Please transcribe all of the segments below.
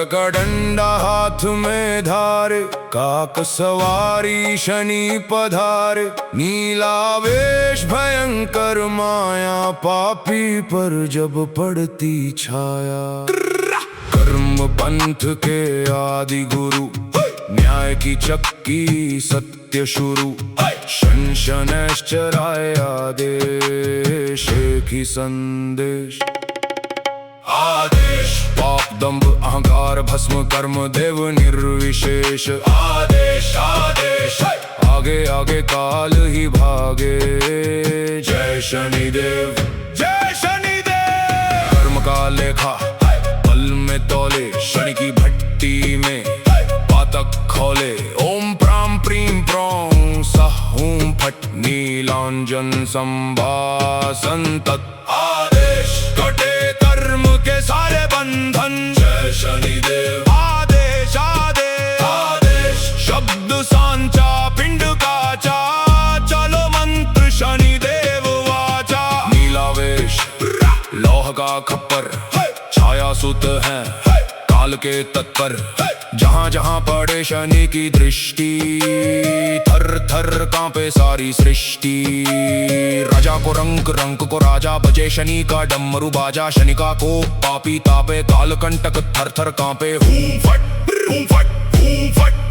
का डंडा हाथ में धारे, काक सवारी शनि पधारे। नीला वेश भयंकर माया, पापी पर जब पड़ती छाया। कर्म पंथ के आदि गुरु, न्याय की चक्की सत्य शुरू। शनैश्चराय आदेश, एक ही संदेश। आदेश पाप दंभ अहंकार भस्म कर्म देव निर्विशेष। आदेश आदेश आगे आगे काल ही भागे। जय शनिदेव जय शनिदेव। कर्म का लेखा पल में तौले, शनि की भट्टी में पातक खोले। ओम प्राम प्रीम प्रों सह हूं फट, नीलांजन संभासन तत्। आदेश कटे कर्म के सारे बंधन। जय शनिदेव। आदेश आदेश आदेश शब्द सांचा पिंड काचा। चलो मंत्र शनिदेव वाचा। नीलावेश लौह का खप्पर, छाया सुत है काल के तत्पर। जहां जहां पड़े शनि की दृष्टि, थर थर कांपे सारी सृष्टि। राजा को रंक रंक को राजा, बजे शनि का डमरू बाजा। शनि का को पापी तापे, काल कंटक थर थर कांपे। हूं फट हूं फट हूं फट।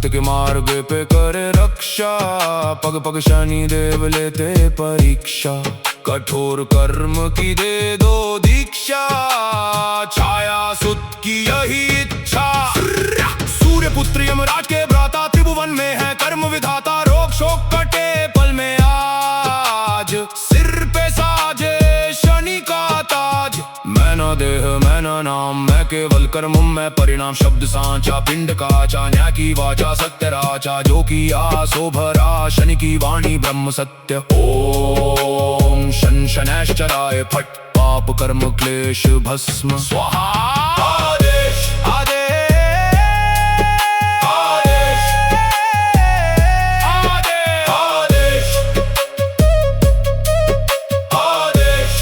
के मार्ग पे करे रक्षा, पग पग शनि देव लेते परीक्षा। कठोर कर्म की दे दो दीक्षा, छाया सुत की यही इच्छा। सूर्य पुत्र यमराज के भ्राता, त्रिभुवन में है कर्म विधाता। रोग शोक कटे पल में आज, सिर पे साजे शनि का ताज। मैं न देह मैं न नाम, मैं केवल कर्म मैं परिणाम। शब्द सांचा पिंड काचा, न्याय की वाचा सत्य राचा। जो किया सो भरा, शनि की वाणी ब्रह्म सत्य। ओम शन शनैश्चराय फट, पाप कर्म क्लेश भस्म स्वाहा। आदेश आदेश आदेश आदेश आदेश।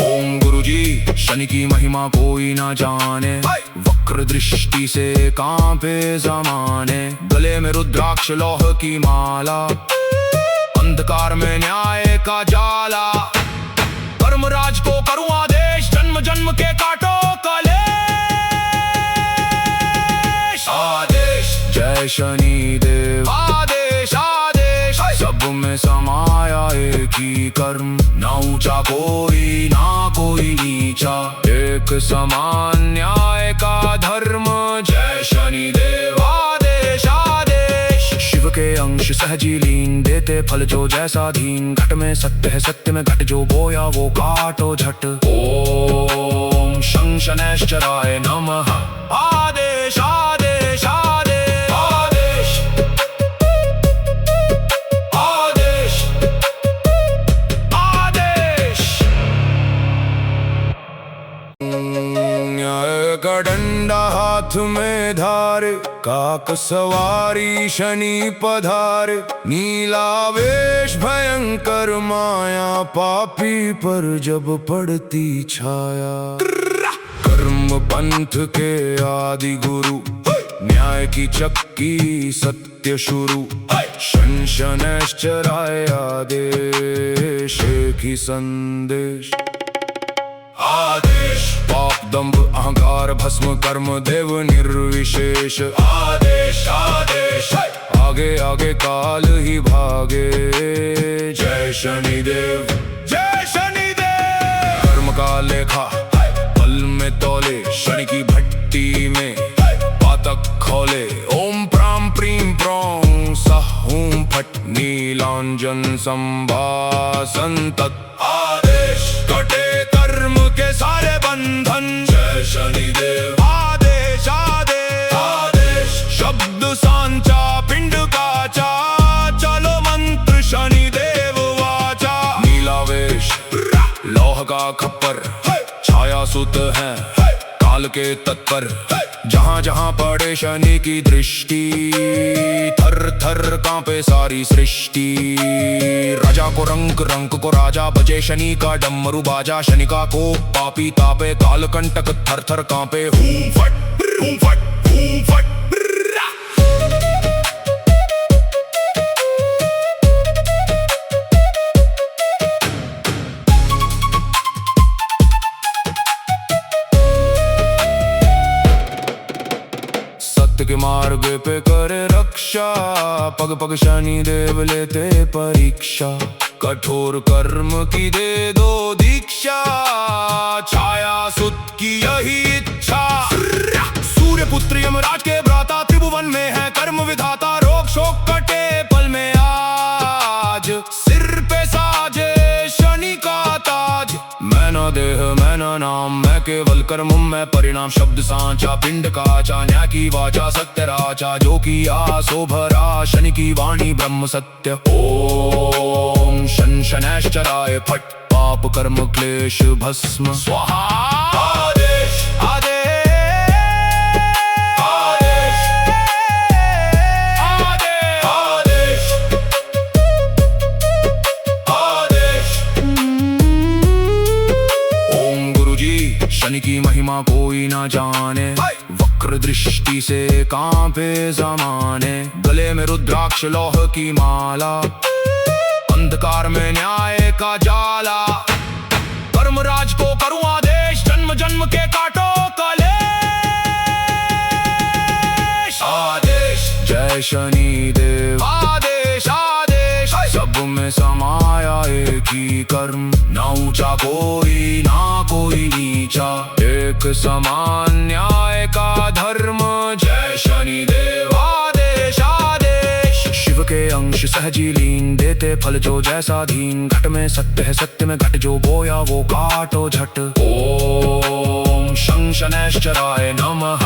ओम गुरुजी शनि की महिमा कोई ना जाने। वक्र दृष्टि से कांपे जमाने। गले में रुद्राक्ष लौह की माला, अंधकार में न्याय का जाला। कर्मराज को करूं आदेश, जन्म जन्म के काटो कलेश। आदेश जय शनि देव। आदेश आदेश सब में समाया एक ही कर्म। ना ऊंचा कोई ना कोई नीचा, एक समान न्याय का धर्म। जय शनिदेव। आदेश आदेश शिव के अंश सहजी लीन, देते फल जो जैसा धीन। घट में सत्य है सत्य में घट, जो बोया वो काटो झट। ओम शं शनैश्चराय नमः। आदेश आदेश आदेश आदेश आदेश आदेश। न्याय का डंडा हाथ में धारे, काक सवारी शनि पधारे। नीला वेश भयंकर माया, पापी पर जब पड़ती छाया। कर्म पंथ के आदि गुरु, न्याय की चक्की सत्य शुरू। शन शनैश्चराय आदेश, एक ही संदेश। आदेश पाप दंभ अहंकार भस्म कर्म देव निर्विशेष। आदेश आदेश आगे आगे काल ही भागे। जय शनिदेव जय शनिदेव। कर्म का लेखा पल में तौले, शनि की भट्टी में पातक खोले। ओम प्राम प्रीम प्रों सह हूं फट, नीलांजन संभासन तत्। आदेश कटे कर्म के सारे बंधन। जय शनिदेव। आदेश आदेश आदेश शब्द सांचा पिंड काचा। चलो मंत्र शनिदेव वाचा। नीलावेश लौह का खप्पर, छाया सुत है काल के तत्पर। जहाँ जहाँ पड़े शनि की दृष्टि, थर थर कांपे सारी सृष्टि। राजा को रंक को राजा बजे, शनि का डमरू बाजा। शनि का को पापी तापे, काल कंटक थर थर कांपे। हूं फट हूं फट हूं फट। सत्य के मार्ग पे करे रक्षा, पग पग शनि देव लेते परीक्षा। कठोर कर्म की दे दो दीक्षा, छाया सुत की यही इच्छा। सूर्य पुत्र यमराज के भ्राता, त्रिभुवन में है कर्म विधाता। रोग शोक कटे पल में आज, सिर पे साजे शनि का ताज। मैं न देह मैं न नाम, मैं केवल कर्म मैं परिणाम। शब्द सांचा पिंड काचा, न्याय की वाचा सत्य राचा। जो किया सो भरा, शनि की वाणी ब्रह्म सत्य। ओम शन शनैश्चराय फट, पाप कर्म क्लेश भस्म स्वाहा। आदेश आदेश आदेश आदेश। ओम गुरुजी, शनि की महिमा कोई ना जाने। वक्र दृष्टि से कांपे जमाने। गले में रुद्राक्ष लौह की माला, अंधकार में न्याय का जाला। कर्मराज को करूं आदेश, जन्म जन्म के काटो कलेश। आदेश जय शनि देव, आदेश आदेश। सब में समाया एक ही कर्म, ना ऊंचा कोई ना कोई नीचा। एक समान न्याय का धर्म, जय शनि देव आदेश आदेश। शिव के अंश सहजी लीन, देते फल जो जैसा धीन। घट में सत्य है सत्य में घट, जो बोया वो काटो झट। ओम शं शनैश्चराय नमः।